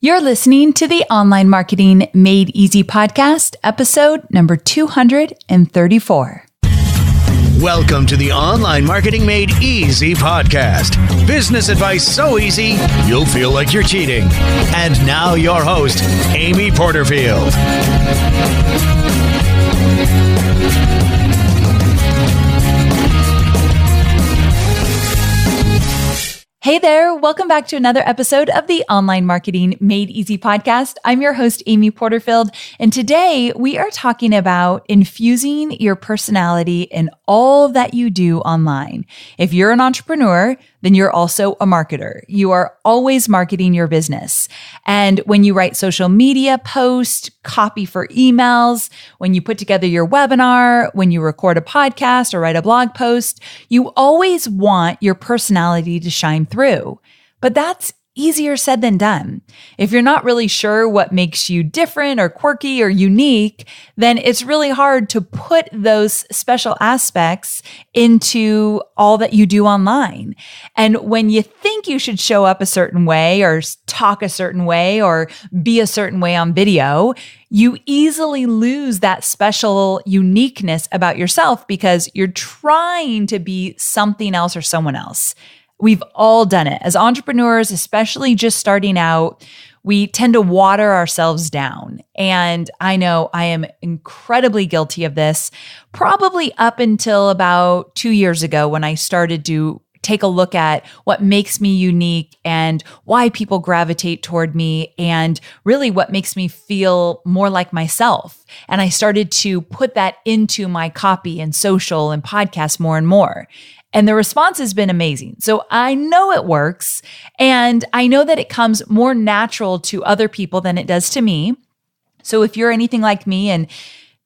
You're listening to the Online Marketing Made Easy podcast, episode number 234. Welcome to the Online Marketing Made Easy podcast. Business advice so easy, you'll feel like you're cheating. And now your host, Amy Porterfield. Hey there, welcome back to another episode of the Online Marketing Made Easy podcast. I'm your host, Amy Porterfield, and today we are talking about infusing your personality in all that you do online. If you're an entrepreneur, then you're also a marketer. You are always marketing your business. And when you write social media posts, copy for emails, when you put together your webinar, when you record a podcast or write a blog post, you always want your personality to shine through. But that's easier said than done. If you're not really sure what makes you different or quirky or unique, then it's really hard to put those special aspects into all that you do online. And when you think you should show up a certain way or talk a certain way or be a certain way on video, you easily lose that special uniqueness about yourself because you're trying to be something else or someone else. We've all done it. As entrepreneurs, especially just starting out, we tend to water ourselves down. And I know I am incredibly guilty of this, probably up until about 2 years ago when I started to take a look at what makes me unique and why people gravitate toward me and really what makes me feel more like myself. And I started to put that into my copy and social and podcast more and more. And the response has been amazing. So I know it works. And I know that it comes more natural to other people than it does to me. So if you're anything like me and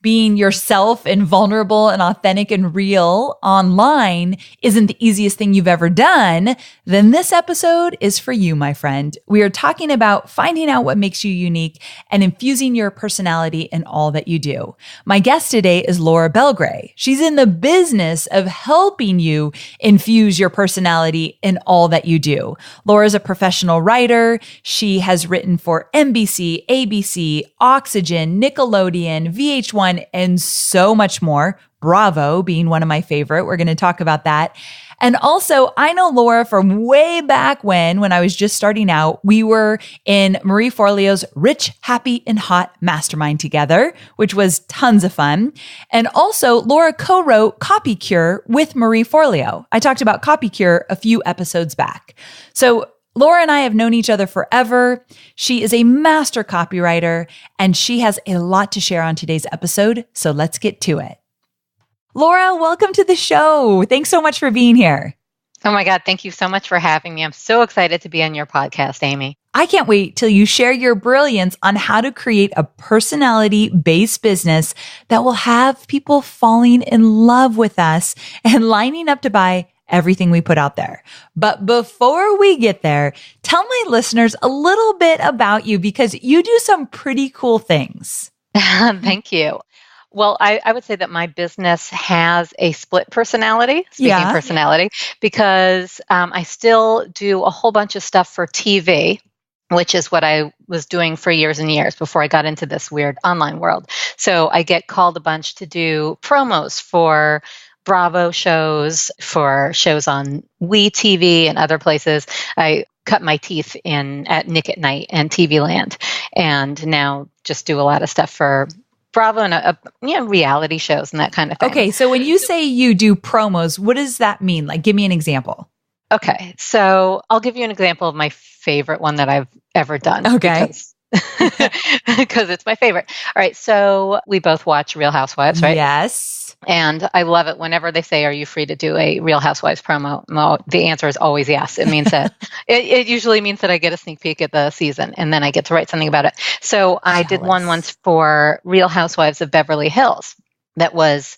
being yourself and vulnerable and authentic and real online isn't the easiest thing you've ever done, then this episode is for you, my friend. We are talking about finding out what makes you unique and infusing your personality in all that you do. My guest today is Laura Belgray. She's in the business of helping you infuse your personality in all that you do. Laura's a professional writer. She has written for NBC, ABC, Oxygen, Nickelodeon, VH1, and so much more. Bravo being one of my favorite. We're going to talk about that. And also, I know Laura from way back when I was just starting out. We were in Marie Forleo's Rich, Happy, and Hot Mastermind together, which was tons of fun. And also, Laura co-wrote Copy Cure with Marie Forleo. I talked about Copy Cure a few episodes back. So Laura and I have known each other forever. She is a master copywriter, and she has a lot to share on today's episode, so let's get to it. Laura, welcome to the show. Thanks so much for being here. Oh my God, thank you so much for having me. I'm so excited to be on your podcast, Amy. I can't wait till you share your brilliance on how to create a personality-based business that will have people falling in love with us and lining up to buy everything we put out there. But before we get there, tell my listeners a little bit about you because you do some pretty cool things. Thank you. Well, I would say that my business has a split personality, personality, because I still do a whole bunch of stuff for TV, which is what I was doing for years and years before I got into this weird online world. So I get called a bunch to do promos for Bravo shows, for shows on WeTV and other places. I cut my teeth at Nick at Night and TV Land, and now just do a lot of stuff for Bravo and reality shows and that kind of thing. Okay, so when you say you do promos, what does that mean? Like, give me an example. Okay, so I'll give you an example of my favorite one that I've ever done. Okay. Because it's my favorite. All right, so we both watch Real Housewives, right? Yes. And I love it whenever they say, "Are you free to do a Real Housewives promo?" No, the answer is always yes. It means that it usually means that I get a sneak peek at the season and then I get to write something about it. So I did one once for Real Housewives of Beverly Hills. That was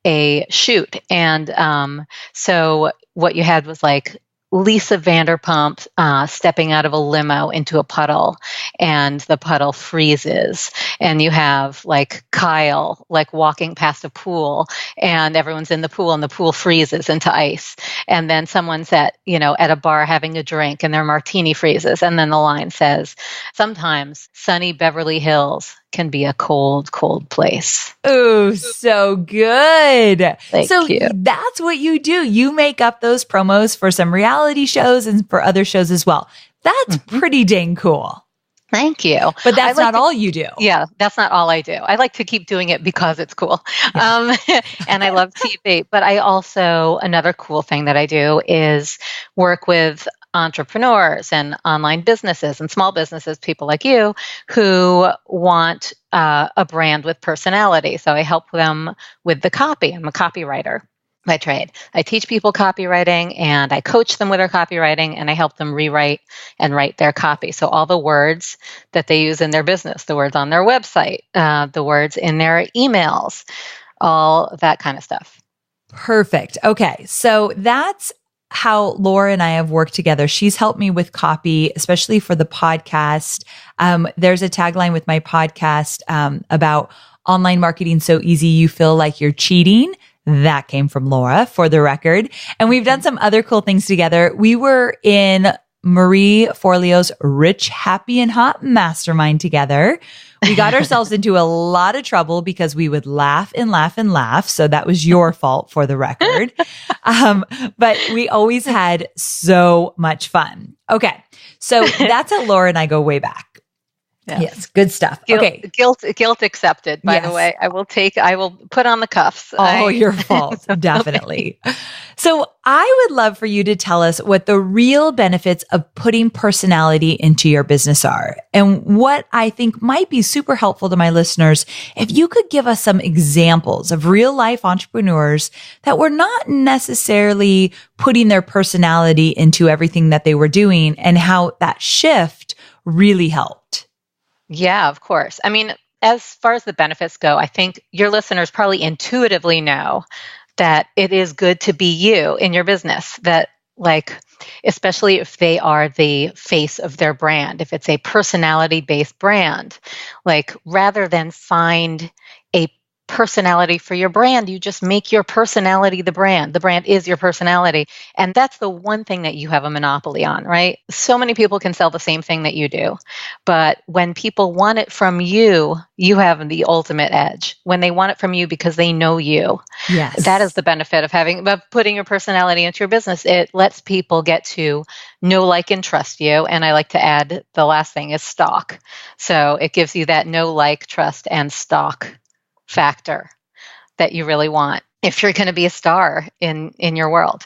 a shoot. And so what you had was like Lisa Vanderpump stepping out of a limo into a puddle, and the puddle freezes, and you have like Kyle like walking past a pool, and everyone's in the pool and the pool freezes into ice, and then someone's at a bar having a drink and their martini freezes, and then the line says, sometimes sunny Beverly Hills can be a cold, cold place. Oh, so good. Thank you. That's what you do. You make up those promos for some reality shows and for other shows as well. That's pretty dang cool. Thank you. But that's not all you do. Yeah, that's not all I do. I like to keep doing it because it's cool. Yeah. And I love TV. But I also, another cool thing that I do is work with entrepreneurs and online businesses and small businesses, people like you, who want a brand with personality. So I help them with the copy. I'm a copywriter by trade. I teach people copywriting, and I coach them with their copywriting, and I help them rewrite and write their copy. So all the words that they use in their business, the words on their website, the words in their emails, all that kind of stuff. Perfect. Okay. So that's how Laura and I have worked together. She's helped me with copy, especially for the podcast. There's a tagline with my podcast about online marketing so easy you feel like you're cheating. That came from Laura, for the record. And we've done some other cool things together. We were in Marie Forleo's Rich, Happy, and Hot Mastermind together. We got ourselves into a lot of trouble because we would laugh and laugh and laugh. So that was your fault, for the record. But we always had so much fun. Okay. So that's how Laura and I go way back. Yes, good stuff. Okay. Guilt accepted, by the way. I will put on the cuffs. Your fault. Definitely. So I would love for you to tell us what the real benefits of putting personality into your business are. And what I think might be super helpful to my listeners, if you could give us some examples of real life entrepreneurs that were not necessarily putting their personality into everything that they were doing, and how that shift really helped. Yeah, of course. I mean, as far as the benefits go, I think your listeners probably intuitively know that it is good to be you in your business, that especially if they are the face of their brand, if it's a personality-based brand, rather than find a personality for your brand, you just make your personality the brand. The brand is your personality. And that's the one thing that you have a monopoly on, right? So many people can sell the same thing that you do. But when people want it from you, you have the ultimate edge. When they want it from you because they know you. Yes. That is the benefit of putting your personality into your business. It lets people get to know, like, and trust you. And I like to add, the last thing is stock. So it gives you that know, like, trust, and stock factor that you really want if you're going to be a star in your world.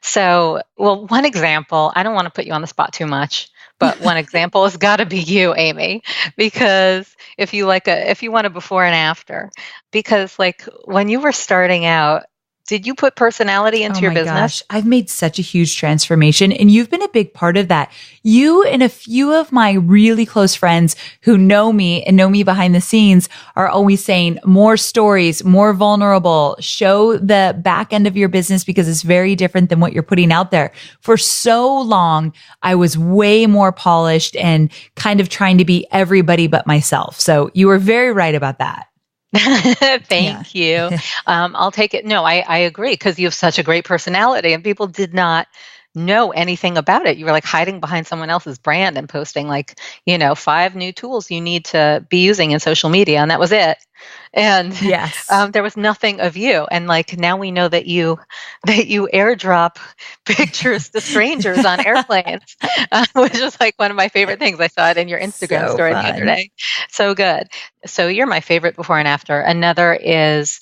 So, one example, I don't want to put you on the spot too much, but one example has got to be you, Amy, because if you want a before and after, because when you were starting out, did you put personality into your business? Gosh, I've made such a huge transformation, and you've been a big part of that. You and a few of my really close friends who know me and know me behind the scenes are always saying more stories, more vulnerable, show the back end of your business because it's very different than what you're putting out there. For so long, I was way more polished and kind of trying to be everybody but myself. So you were very right about that. Thank you. I'll take it. No, I agree, because you have such a great personality, and people did not know anything about it. You were hiding behind someone else's brand and posting 5 new tools you need to be using in social media, and that was it. And yes, there was nothing of you. And now we know that you airdrop pictures to strangers on airplanes, which is one of my favorite things. I saw it in your Instagram story the other day. So good. So you're my favorite before and after. Another is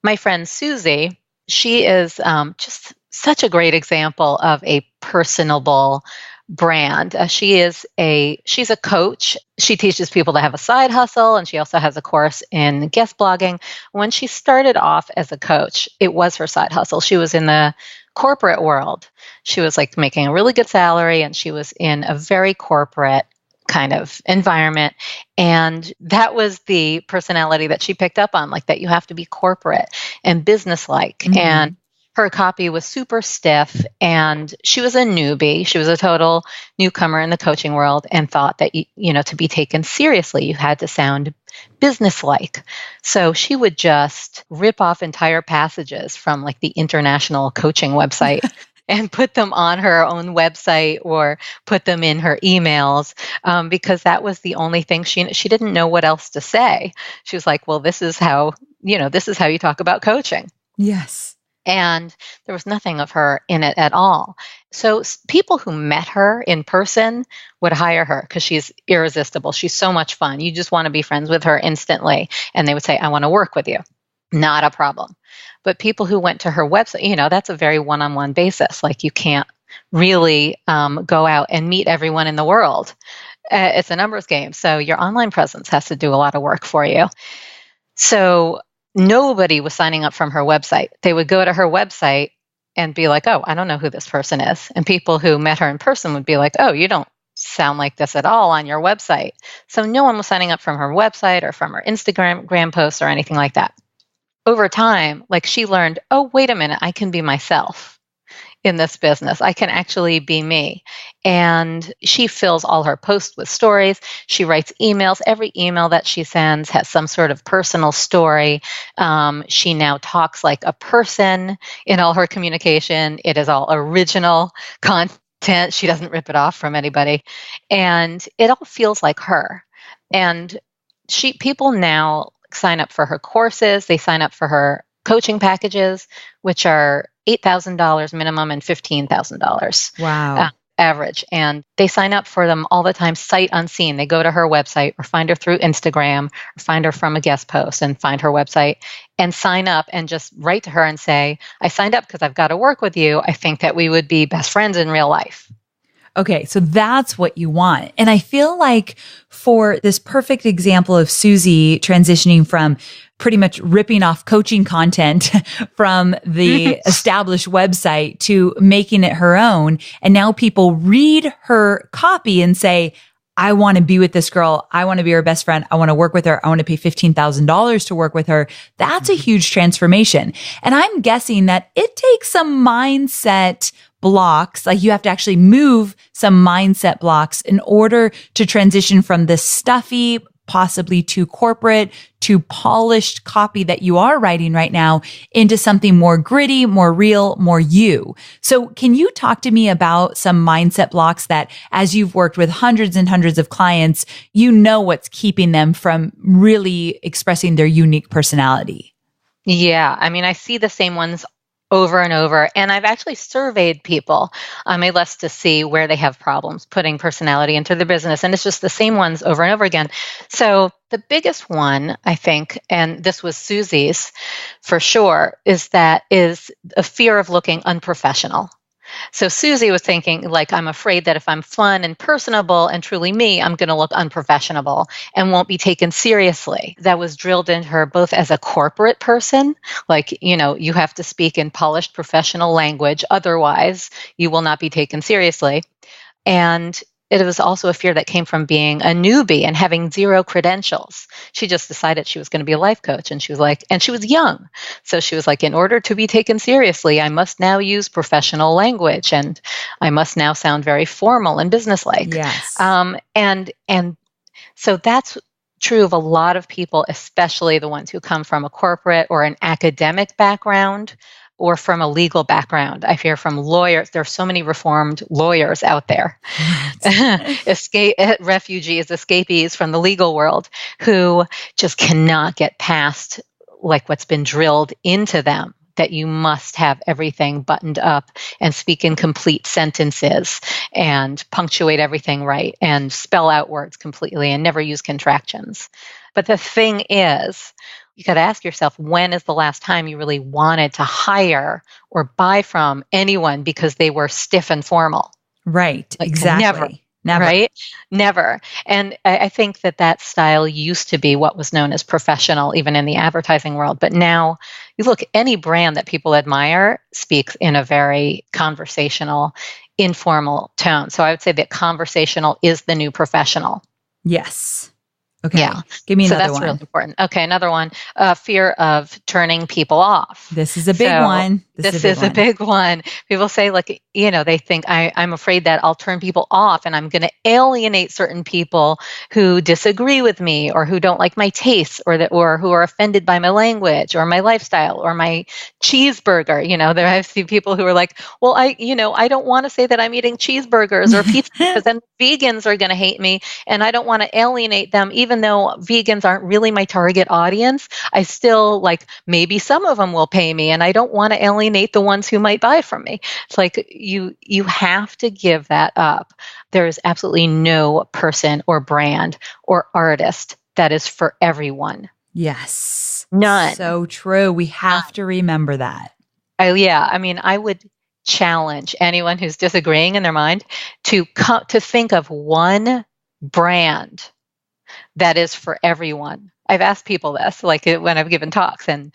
my friend Susie. She is just such a great example of a personable brand. She's a coach. She teaches people to have a side hustle, and she also has a course in guest blogging. When she started off as a coach, it was her side hustle. She was in the corporate world. She was making a really good salary, and she was in a very corporate kind of environment. And that was the personality that she picked up on, that you have to be corporate and businesslike. Mm-hmm. And her copy was super stiff, and she was a newbie. She was a total newcomer in the coaching world, and thought that, to be taken seriously, you had to sound businesslike. So she would just rip off entire passages from like the international coaching website and put them on her own website or put them in her emails, because that was the only thing she didn't know what else to say. She was like, well, this is how you talk about coaching. Yes. And there was nothing of her in it at all. So people who met her in person would hire her because she's irresistible. She's so much fun. You just want to be friends with her instantly. And they would say, I want to work with you. Not a problem. But people who went to her website, that's a very one-on-one basis. Like, you can't really go out and meet everyone in the world. It's a numbers game. So your online presence has to do a lot of work for you. So nobody was signing up from her website. They would go to her website and be like, oh, I don't know who this person is. And people who met her in person would be like, oh, you don't sound like this at all on your website. So no one was signing up from her website or from her Instagram posts or anything like that. Over time, like, she learned, oh, wait a minute, I can be myself in this business. I can actually be me. And she fills all her posts with stories. She writes emails. Every email that she sends has some sort of personal story. She now talks like a person in all her communication. It is all original content. She doesn't rip it off from anybody. And it all feels like her. And people now sign up for her courses. They sign up for her coaching packages, which are $8,000 minimum and $15,000 Wow. Average. And they sign up for them all the time, sight unseen. They go to her website or find her through Instagram or find her from a guest post and find her website and sign up and just write to her and say, I signed up because I've got to work with you. I think that we would be best friends in real life. Okay, so that's what you want. And I feel like for this perfect example of Susie transitioning from pretty much ripping off coaching content from the established website to making it her own, and now people read her copy and say, I want to be with this girl. I want to be her best friend. I want to work with her. I want to pay $15,000 to work with her. That's a huge transformation. And I'm guessing that it takes some mindset blocks. Like, you have to actually move some mindset blocks in order to transition from this stuffy, possibly too corporate, too polished copy that you are writing right now into something more gritty, more real, more you. So can you talk to me about some mindset blocks that, as you've worked with hundreds and hundreds of clients, you know what's keeping them from really expressing their unique personality? Yeah, I mean, I see the same ones over and over. And I've actually surveyed people on my list to see where they have problems putting personality into their business. And it's just the same ones over and over again. So the biggest one, I think, and this was Susie's for sure, is a fear of looking unprofessional. So Susie was thinking, like, I'm afraid that if I'm fun and personable and truly me, I'm going to look unprofessional and won't be taken seriously. That was drilled into her both as a corporate person, like, you have to speak in polished professional language, otherwise you will not be taken seriously. And it was also a fear that came from being a newbie and having zero credentials. She just decided she was going to be a life coach, and she was young. So she was like, in order to be taken seriously, I must now use professional language and I must now sound very formal and businesslike. Yes. And so that's true of a lot of people, especially the ones who come from a corporate or an academic background, or from a legal background. I hear from lawyers. There are so many reformed lawyers out there, refugees, escapees from the legal world, who just cannot get past like what's been drilled into them, that you must have everything buttoned up and speak in complete sentences and punctuate everything right and spell out words completely and never use contractions. But the thing is, you got to ask yourself, when is the last time you really wanted to hire or buy from anyone because they were stiff and formal? Right. Like, Exactly. Never. Right? Never. And I think that style used to be what was known as professional, even in the advertising world. But now, you look, any brand that people admire speaks in a very conversational, informal tone. So I would say that conversational is the new professional. Yes. Okay. Yeah. Give me another one. So that's one. really important. Okay. Another one, fear of turning people off. This is a big one. This is a big one. People say, like, they think I'm afraid that I'll turn people off and I'm going to alienate certain people who disagree with me or who don't like my tastes or who are offended by my language or my lifestyle or my cheeseburger. I've seen people who are like, well, I don't want to say that I'm eating cheeseburgers or pizza because then vegans are going to hate me and I don't want to alienate them. Even though vegans aren't really my target audience, I still maybe some of them will pay me and I don't want to alienate the ones who might buy from me. It's like you have to give that up. There is absolutely no person or brand or artist that is for everyone. Yes. None. So true. We have to remember that. I would challenge anyone who's disagreeing in their mind to think of one brand that is for everyone. I've asked people this, when I've given talks and,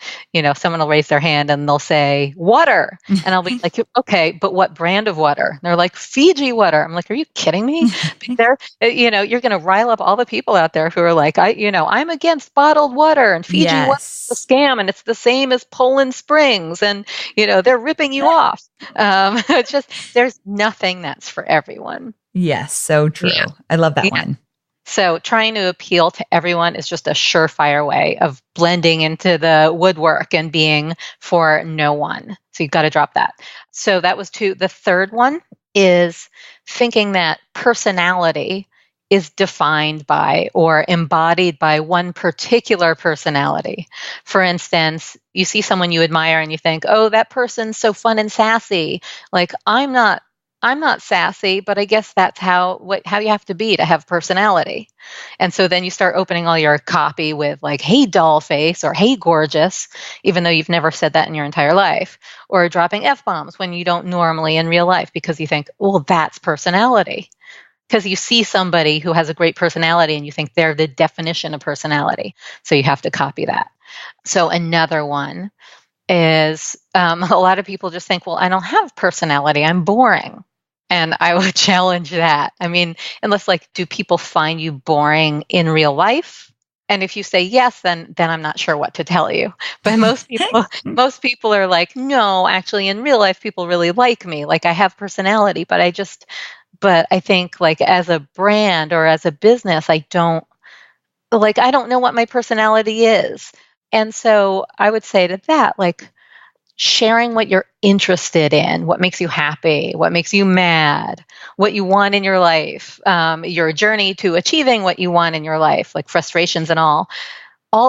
someone will raise their hand and they'll say water. And I'll be like, okay, but what brand of water? And they're like, Fiji water. I'm like, are you kidding me? You're going to rile up all the people out there who are like, I'm against bottled water and Fiji water's a scam and it's the same as Poland Springs. And, they're ripping you off. It's just, there's nothing that's for everyone. Yes. So true. Yeah. I love that one. So trying to appeal to everyone is just a surefire way of blending into the woodwork and being for no one. So you've got to drop that. So that was two. The third one is thinking that personality is defined by or embodied by one particular personality. For instance, you see someone you admire and you think, oh, that person's so fun and sassy. I'm not sassy, but I guess that's how you have to be to have personality. And so then you start opening all your copy with hey, doll face, or hey, gorgeous, even though you've never said that in your entire life, or dropping F-bombs when you don't normally in real life because you think, well, that's personality. Because you see somebody who has a great personality and you think they're the definition of personality. So you have to copy that. So another one is a lot of people just think, well, I don't have personality, I'm boring. And I would challenge that. Unless do people find you boring in real life? And if you say yes, then I'm not sure what to tell you. But most people are like, no, actually in real life, people really like me. I have personality, but I think as a brand or as a business, I don't know what my personality is. And so I would say to that, sharing what you're interested in, what makes you happy, what makes you mad, what you want in your life, your journey to achieving what you want in your life, frustrations and all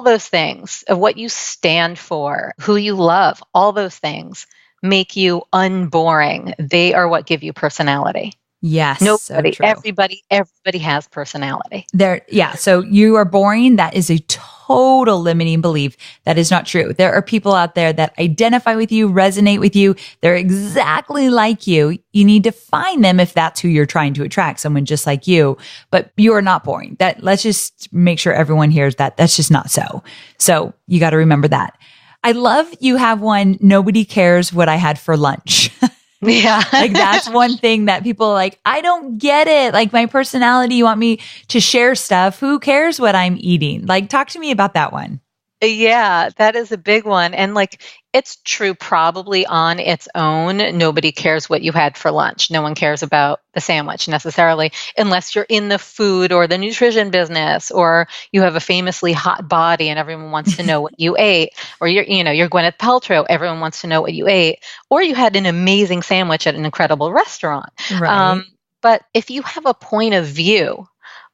those things of what you stand for, who you love, all those things make you unboring. They are what give you personality. Yes. Nobody, so everybody has personality. So you are boring. That is a total limiting belief. That is not true. There are people out there that identify with you, resonate with you. They're exactly like you. You need to find them if that's who you're trying to attract, someone just like you. But you are not boring. Let's just make sure everyone hears that. That's just not so. So you got to remember that. I love you have one, nobody cares what I had for lunch. Yeah. That's one thing that people are like, I don't get it. My personality, you want me to share stuff. Who cares what I'm eating? Talk to me about that one. Yeah, that is a big one. And it's true probably on its own. Nobody cares what you had for lunch. No one cares about the sandwich necessarily, unless you're in the food or the nutrition business, or you have a famously hot body and everyone wants to know what you ate, or you're Gwyneth Paltrow, everyone wants to know what you ate, or you had an amazing sandwich at an incredible restaurant. Right. But if you have a point of view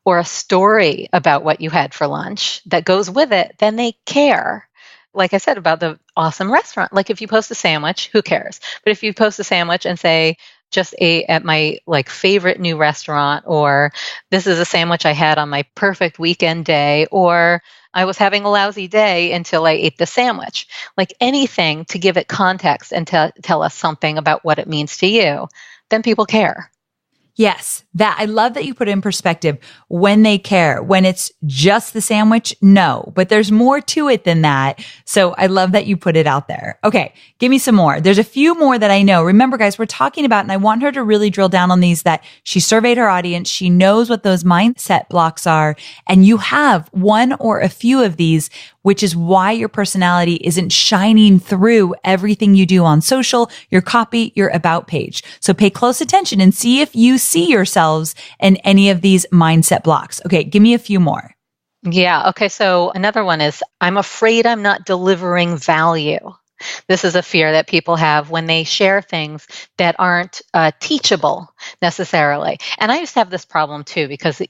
or a story about what you had for lunch that goes with it, then they care. Like I said about the awesome restaurant, if you post a sandwich, who cares? But if you post a sandwich and say, just ate at my favorite new restaurant, or this is a sandwich I had on my perfect weekend day, or I was having a lousy day until I ate the sandwich. Anything to give it context and to tell us something about what it means to you, then people care. Yes, that I love that you put it in perspective. When they care, when it's just the sandwich, no, but there's more to it than that. So I love that you put it out there. Okay, give me some more. There's a few more that I know. Remember, guys, we're talking about, and I want her to really drill down on these, that she surveyed her audience. She knows what those mindset blocks are. And you have one or a few of these, which is why your personality isn't shining through everything you do on social, your copy, your about page. So pay close attention and see if you see yourselves in any of these mindset blocks. Okay, give me a few more. Yeah. Okay. So another one is, I'm afraid I'm not delivering value. This is a fear that people have when they share things that aren't teachable necessarily. And I used to have this problem too, because,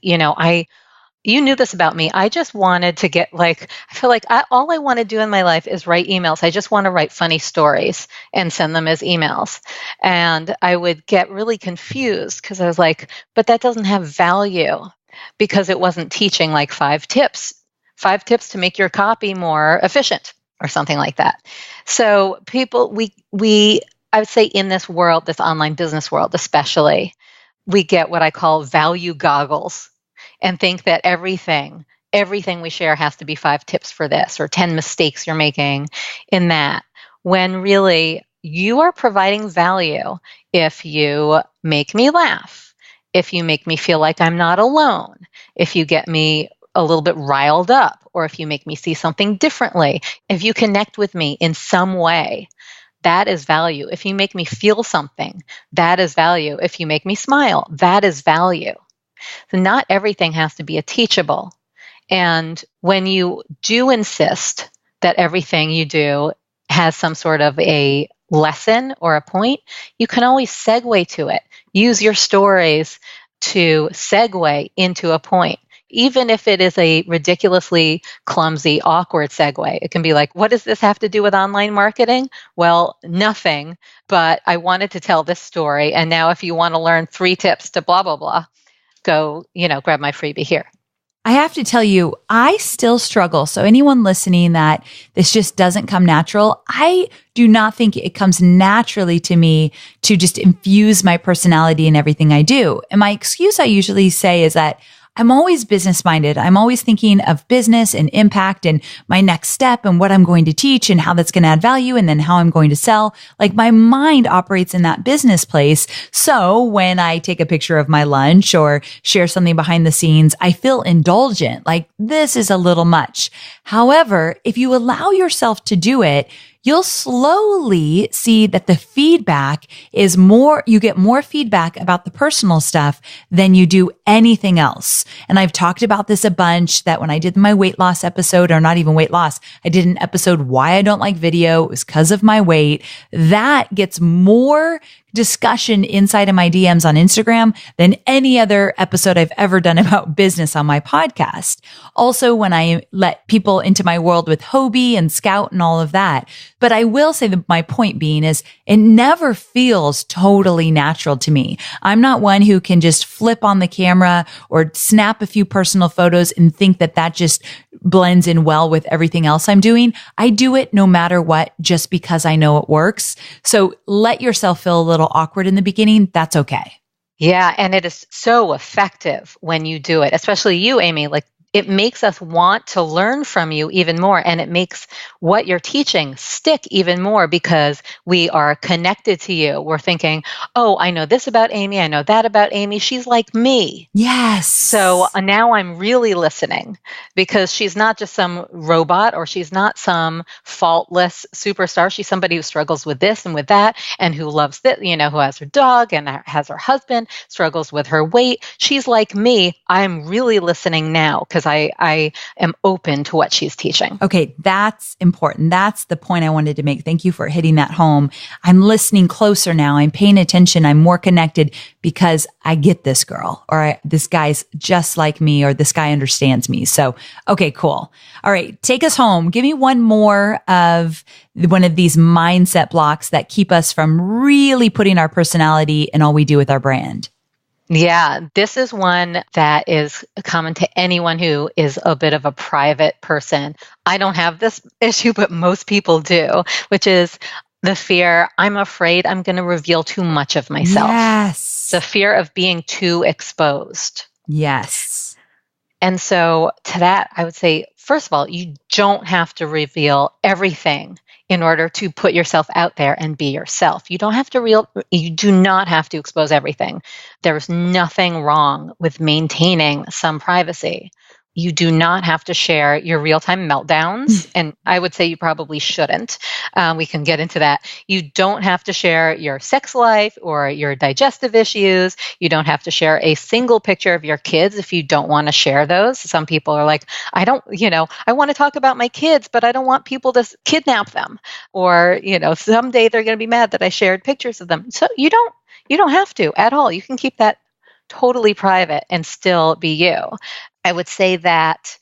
you knew this about me. I just wanted to get I feel like all I want to do in my life is write emails. I just want to write funny stories and send them as emails. And I would get really confused because I was like, but that doesn't have value, because it wasn't teaching like 5 tips to make your copy more efficient or something like that. So people, I would say in this world, this online business world especially, we get what I call value goggles, and think that everything we share has to be 5 tips for this or 10 mistakes you're making in that, when really you are providing value if you make me laugh, if you make me feel like I'm not alone, if you get me a little bit riled up, or if you make me see something differently, if you connect with me in some way. That is value. If you make me feel something, that is value. If you make me smile, that is value. So not everything has to be a teachable. And when you do insist that everything you do has some sort of a lesson or a point, you can always segue to it. Use your stories to segue into a point. Even if it is a ridiculously clumsy, awkward segue, it can be like, what does this have to do with online marketing? Well, nothing, but I wanted to tell this story. And now if you want to learn 3 tips to blah, blah, blah, go, grab my freebie here. I have to tell you, I still struggle. So anyone listening that this just doesn't come natural, I do not think it comes naturally to me to just infuse my personality in everything I do. And my excuse I usually say is that I'm always business minded. I'm always thinking of business and impact and my next step and what I'm going to teach and how that's going to add value and then how I'm going to sell. Like my mind operates in that business place. So when I take a picture of my lunch or share something behind the scenes, I feel indulgent. Like this is a little much. However, if you allow yourself to do it, you'll slowly see that the feedback is more, you get more feedback about the personal stuff than you do anything else. And I've talked about this a bunch, that when I did my weight loss episode, or not even weight loss, I did an episode why I don't like video. It was because of my weight. That gets more discussion inside of my DMs on Instagram than any other episode I've ever done about business on my podcast. Also, when I let people into my world with Hobie and Scout and all of that. But I will say that my point being is it never feels totally natural to me. I'm not one who can just flip on the camera or snap a few personal photos and think that that just blends in well with everything else I'm doing. I do it no matter what, just because I know it works. So let yourself feel a little awkward in the beginning. That's okay. Yeah. And it is so effective when you do it, especially you, Amy. Like, it makes us want to learn from you even more. And it makes what you're teaching stick even more because we are connected to you. We're thinking, oh, I know this about Amy. I know that about Amy. She's like me. Yes. So now I'm really listening because she's not just some robot or she's not some faultless superstar. She's somebody who struggles with this and with that and who loves this, who has her dog and has her husband, struggles with her weight. She's like me. I'm really listening now because I am open to what she's teaching. Okay, that's important. That's the point I wanted to make. Thank you for hitting that home. I'm listening closer now. I'm paying attention. I'm more connected because I get this girl, or this guy's just like me, or this guy understands me. So, okay, cool. All right, take us home. Give me one more of one of these mindset blocks that keep us from really putting our personality in all we do with our brand. Yeah, this is one that is common to anyone who is a bit of a private person. I don't have this issue, but most people do, which is The fear, I'm afraid I'm going to reveal too much of myself. Yes. The fear of being too exposed. Yes. And so to that, I would say, first of all, you don't have to reveal everything in order to put yourself out there and be yourself. You do not have to expose everything. There's nothing wrong with maintaining some privacy. You do not have to share your real-time meltdowns, and I would say you probably shouldn't. We can get into that. You don't have to share your sex life or your digestive issues. You don't have to share a single picture of your kids if you don't want to share those. Some people are like, I want to talk about my kids, but I don't want people to kidnap them. Or, someday they're going to be mad that I shared pictures of them. So you don't have to at all. You can keep that totally private and still be you. I would say that,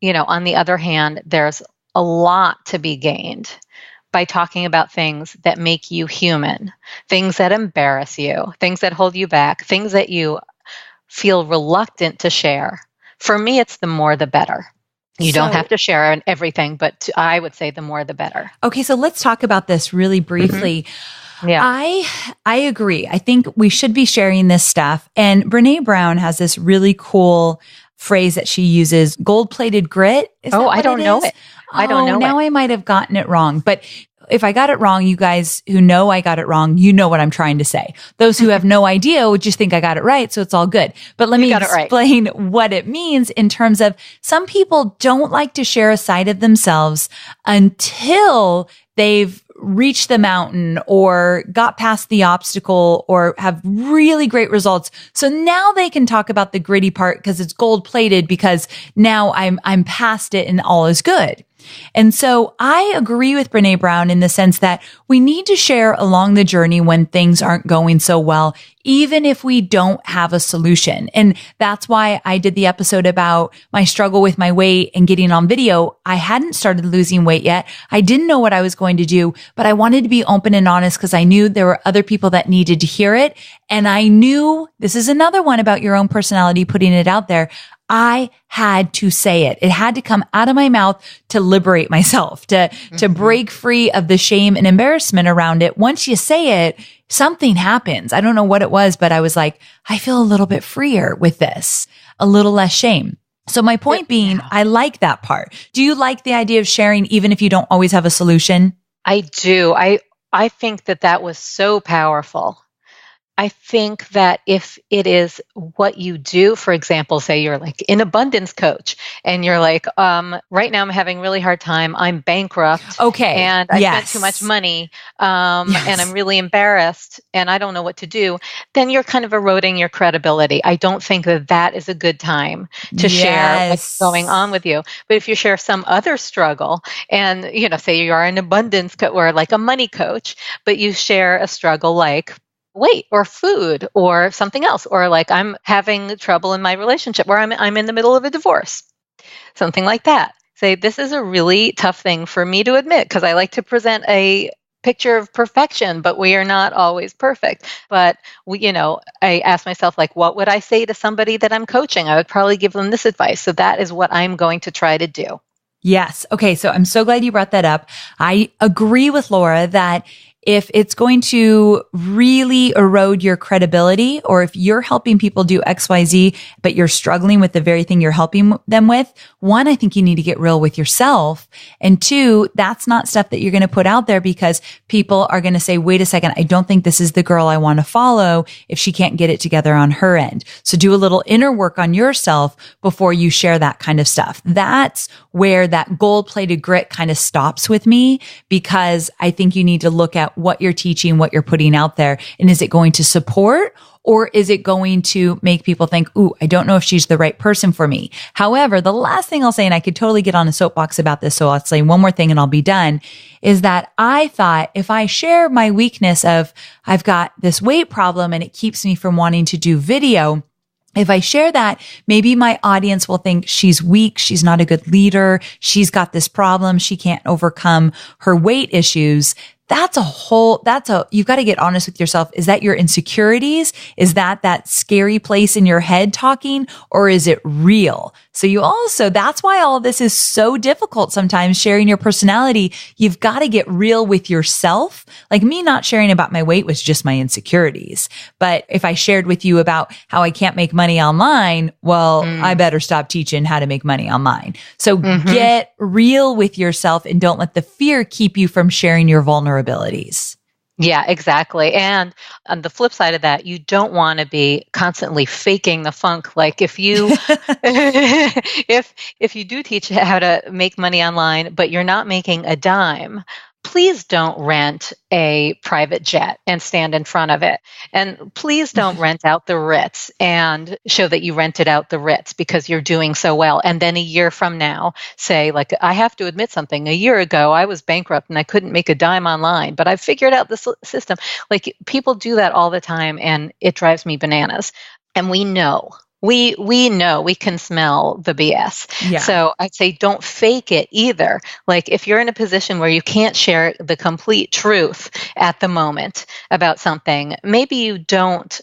on the other hand, there's a lot to be gained by talking about things that make you human, things that embarrass you, things that hold you back, things that you feel reluctant to share. For me, it's the more the better. You don't have to share everything, but I would say the more the better. Okay, so let's talk about this really briefly. Mm-hmm. Yeah. I agree. I think we should be sharing this stuff. And Brené Brown has this really cool phrase that she uses, gold-plated grit. I don't know it. I don't know now it. I might have gotten it wrong. But if I got it wrong, you guys who know I got it wrong, you know what I'm trying to say. Those who have no idea would just think I got it right, so it's all good. But let me explain what it means in terms of some people don't like to share a side of themselves until they've reached the mountain or got past the obstacle or have really great results. So now they can talk about the gritty part because it's gold plated because now I'm past it and all is good. And so I agree with Brené Brown in the sense that we need to share along the journey when things aren't going so well, even if we don't have a solution. And that's why I did the episode about my struggle with my weight and getting on video. I hadn't started losing weight yet. I didn't know what I was going to do, but I wanted to be open and honest because I knew there were other people that needed to hear it. And I knew this is another one about your own personality, putting it out there. I had to say it. It had to come out of my mouth to liberate myself, to break free of the shame and embarrassment around it. Once you say it, something happens. I don't know what it was, but I was like, I feel a little bit freer with this, a little less shame. So my point being, I like that part. Do you like the idea of sharing even if you don't always have a solution? I do. I think that was so powerful. I think that if it is what you do, for example, say you're like an abundance coach and you're like, right now I'm having a really hard time. I'm bankrupt. Okay. And I spent too much money. And I'm really embarrassed and I don't know what to do. Then you're kind of eroding your credibility. I don't think that is a good time to share what's going on with you. But if you share some other struggle and, say you are an abundance coach or like a money coach, but you share a struggle like weight or food or something else, or like I'm having trouble in my relationship or I'm in the middle of a divorce, something like that. Say, this is a really tough thing for me to admit because I like to present a picture of perfection, but we are not always perfect. But I ask myself, like, what would I say to somebody that I'm coaching? I would probably give them this advice. So that is what I'm going to try to do. Yes. Okay. So I'm so glad you brought that up. I agree with Laura that if it's going to really erode your credibility, or if you're helping people do XYZ, but you're struggling with the very thing you're helping them with, one, I think you need to get real with yourself. And two, that's not stuff that you're going to put out there because people are going to say, wait a second, I don't think this is the girl I want to follow if she can't get it together on her end. So do a little inner work on yourself before you share that kind of stuff. That's where that gold-plated grit kind of stops with me, because I think you need to look at what you're teaching, what you're putting out there. And is it going to support, or is it going to make people think, ooh, I don't know if she's the right person for me? However, the last thing I'll say, and I could totally get on a soapbox about this, so I'll say one more thing and I'll be done, is that I thought if I share my weakness of I've got this weight problem and it keeps me from wanting to do video, if I share that, maybe my audience will think she's weak, she's not a good leader, she's got this problem, she can't overcome her weight issues. You've got to get honest with yourself. Is that your insecurities? Is that scary place in your head talking, or is it real? So that's why all of this is so difficult sometimes, sharing your personality. You've got to get real with yourself. Like me not sharing about my weight was just my insecurities. But if I shared with you about how I can't make money online, well, I better stop teaching how to make money online. So get real with yourself and don't let the fear keep you from sharing your vulnerabilities. Yeah, exactly. And on the flip side of that, you don't want to be constantly faking the funk. Like if you if you do teach how to make money online, but you're not making a dime, please don't rent a private jet and stand in front of it. And please don't rent out the Ritz and show that you rented out the Ritz because you're doing so well. And then a year from now, say, like, I have to admit something. A year ago, I was bankrupt and I couldn't make a dime online, but I figured out the system. Like, people do that all the time, and it drives me bananas. And we know. We know, we can smell the BS. Yeah. So I'd say don't fake it either. Like if you're in a position where you can't share the complete truth at the moment about something, maybe you don't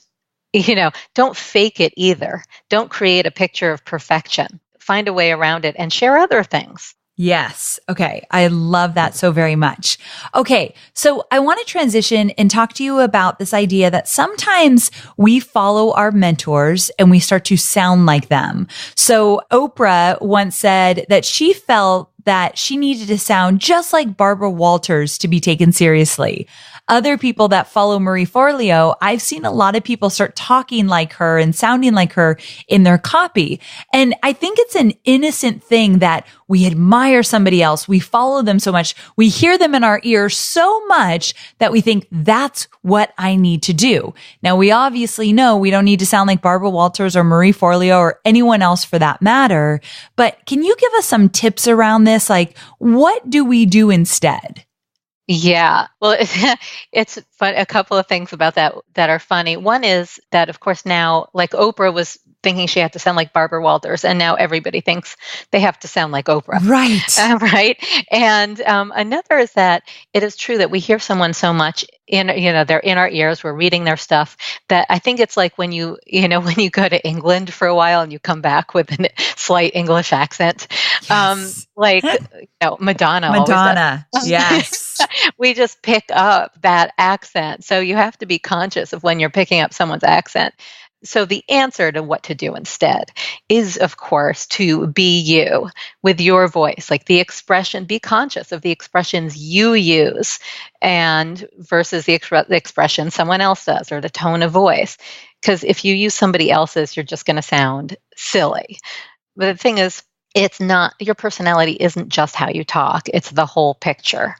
fake it either. Don't create a picture of perfection. Find a way around it and share other things. Yes. Okay. I love that so very much. Okay. So I want to transition and talk to you about this idea that sometimes we follow our mentors and we start to sound like them. So Oprah once said that she felt that she needed to sound just like Barbara Walters to be taken seriously. Other people that follow Marie Forleo, I've seen a lot of people start talking like her and sounding like her in their copy. And I think it's an innocent thing that we admire somebody else. We follow them so much. We hear them in our ears so much that we think that's what I need to do. Now, we obviously know we don't need to sound like Barbara Walters or Marie Forleo or anyone else for that matter. But can you give us some tips around this? Like, what do we do instead? Yeah. Well, it's fun. A couple of things about that are funny. One is that, of course, now, like Oprah was thinking she had to sound like Barbara Walters, and now everybody thinks they have to sound like Oprah. Right. Right. And another is that it is true that we hear someone so much they're in our ears, we're reading their stuff, that I think it's like when you go to England for a while and you come back with a slight English accent, Yes. Madonna. Yes. We just pick up that accent. So you have to be conscious of when you're picking up someone's accent. So the answer to what to do instead is, of course, to be you with your voice, like the expression, be conscious of the expressions you use and versus the expression someone else does or the tone of voice. Because if you use somebody else's, you're just going to sound silly. But the thing is, it's not, your personality isn't just how you talk, it's the whole picture,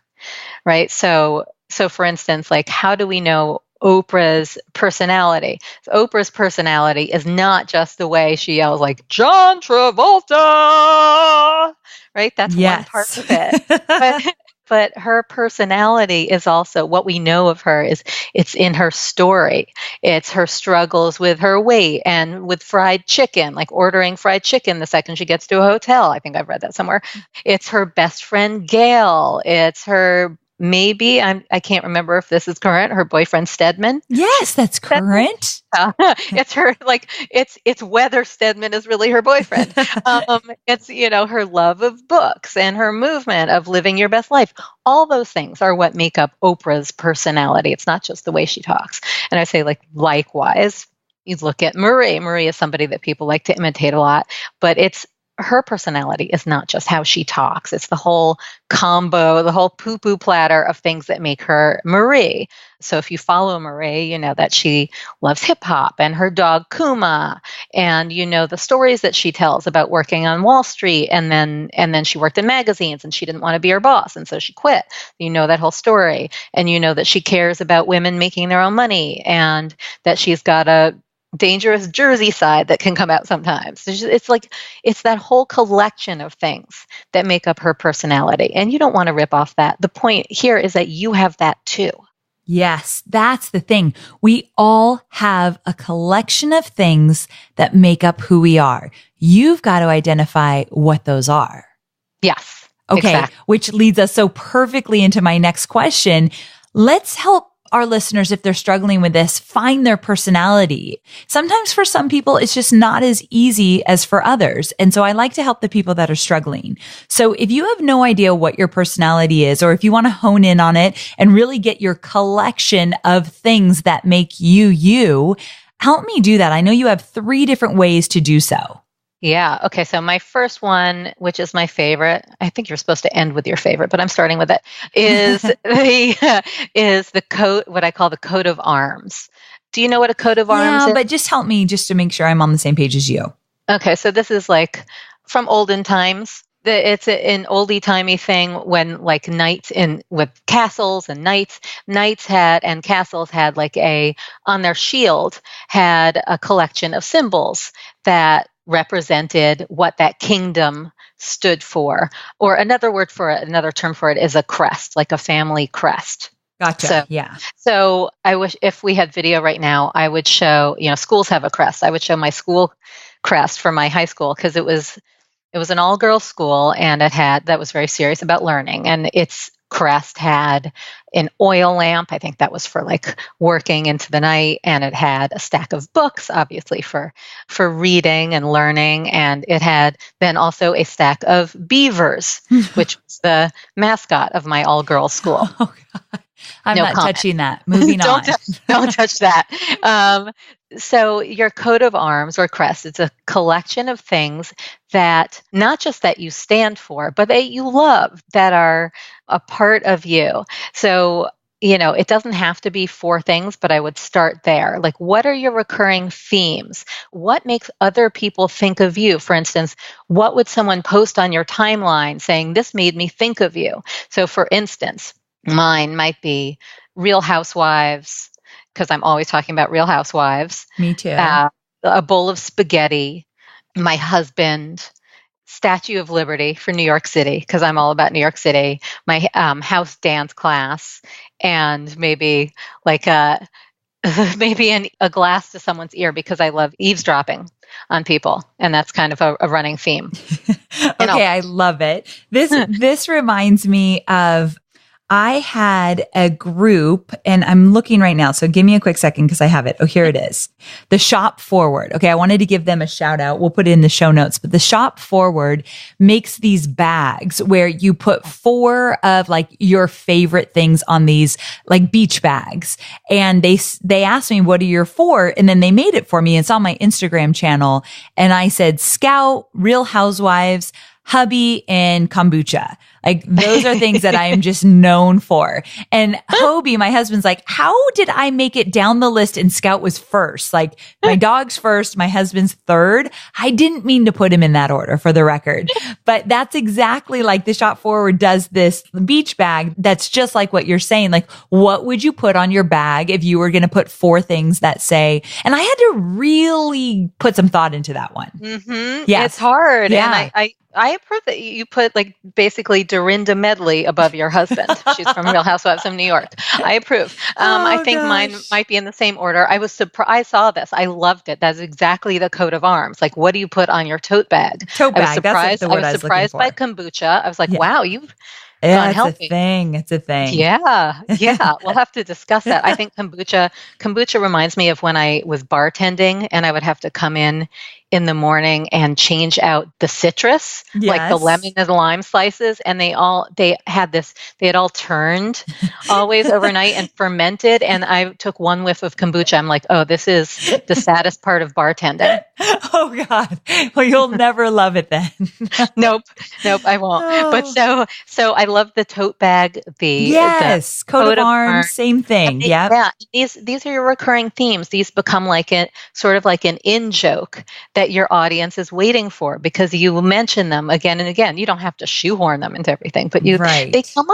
right? So for instance, like, how do we know Oprah's personality? So Oprah's personality is not just the way she yells like John Travolta, right? That's one part of it. But her personality is also, what we know of her is it's in her story. It's her struggles with her weight and with fried chicken, like ordering fried chicken the second she gets to a hotel. I think I've read that somewhere. It's her best friend, Gail. It's her, maybe, I can't remember if this is current, her boyfriend, Stedman. Yes, that's current. It's her, like, it's whether Stedman is really her boyfriend. It's, her love of books and her movement of living your best life. All those things are what make up Oprah's personality. It's not just the way she talks. And I say, like, likewise, you look at Marie. Marie is somebody that people like to imitate a lot, but her personality is not just how she talks. It's the whole combo, the whole poo-poo platter of things that make her Marie. So if you follow Marie, you know that she loves hip hop and her dog Kuma, and you know the stories that she tells about working on Wall Street, and then she worked in magazines and she didn't want to be her boss, and so she quit. You know that whole story, and you know that she cares about women making their own money, and that she's got a dangerous Jersey side that can come out sometimes. It's that whole collection of things that make up her personality. And you don't want to rip off that. The point here is that you have that too. Yes, that's the thing. We all have a collection of things that make up who we are. You've got to identify what those are. Yes. Okay. Exactly. Which leads us so perfectly into my next question. Let's help our listeners, if they're struggling with this, find their personality. Sometimes for some people, it's just not as easy as for others. And so I like to help the people that are struggling. So if you have no idea what your personality is, or if you want to hone in on it and really get your collection of things that make you, you, help me do that. I know you have 3 different ways to do so. Yeah. Okay. So my first one, which is my favorite, I think you're supposed to end with your favorite, but I'm starting with it, is the coat, what I call the coat of arms. Do you know what a coat of arms is? Yeah, but just help me just to make sure I'm on the same page as you. Okay. So this is like from olden times. It's an oldie-timey thing when like knights with castles and knights had and castles had like on their shield had a collection of symbols that represented what that kingdom stood for. Or another term for it is a crest, like a family crest. Gotcha. So, yeah. So I wish if we had video right now, I would show, schools have a crest. I would show my school crest for my high school because it was an all-girls school and that was very serious about learning. And its crest had an oil lamp. I think that was for like working into the night. And it had a stack of books, obviously for reading and learning. And it had then also a stack of beavers, which was the mascot of my all-girls school. Oh, God. I'm not touching that. Moving on. Don't touch that. So your coat of arms or crest, it's a collection of things that not just that you stand for, but that you love, that are a part of you. So, it doesn't have to be 4 things, but I would start there. Like, what are your recurring themes? What makes other people think of you? For instance, what would someone post on your timeline saying, this made me think of you? So for instance, mine might be Real Housewives, because I'm always talking about Real Housewives. Me too. A bowl of spaghetti, my husband, Statue of Liberty for New York City, because I'm all about New York City, my house dance class, and maybe like maybe a glass to someone's ear because I love eavesdropping on people. And that's kind of a running theme. Okay, I love it. This reminds me of, I had a group, and I'm looking right now, so give me a quick second because I have it. Oh, here it is. The Shop Forward. Okay, I wanted to give them a shout out. We'll put it in the show notes, but the Shop Forward makes these bags where you put 4 of like your favorite things on these like beach bags. And they asked me, what are your 4? And then they made it for me. It's on my Instagram channel. And I said, Scout, Real Housewives, hubby, and kombucha. Like, those are things that I am just known for. And Hobie, my husband's like, how did I make it down the list and Scout was first? Like, my dog's first, my husband's third. I didn't mean to put him in that order, for the record. But that's exactly like the Shop Forward does this beach bag. That's just like what you're saying. Like, what would you put on your bag if you were going to put 4 things that say, and I had to really put some thought into that one. Mm-hmm. Yeah, it's hard. Yeah. And I approve that you put like basically Dorinda Medley above your husband. She's from Real Housewives of New York. I approve. I think mine might be in the same order. I was surprised. I saw this. I loved it. That's exactly the coat of arms. Like, what do you put on your tote bag? Tote bag. I was surprised. That's the word I was surprised by kombucha. I was like, wow, you've gone healthy. It's a thing. Yeah. We'll have to discuss that. I think kombucha reminds me of when I was bartending and I would have to come in the morning and change out the citrus, like the lemon and the lime slices. And they had all turned always overnight and fermented. And I took one whiff of kombucha. I'm like, oh, this is the saddest part of bartending. Oh God. Well, you'll never love it then. Nope, I won't. Oh. But so I love the tote bag, the coat of arms, same thing. Yeah. These are your recurring themes. These become like sort of like an in joke that your audience is waiting for because you mention them again and again. You don't have to shoehorn them into everything, but they come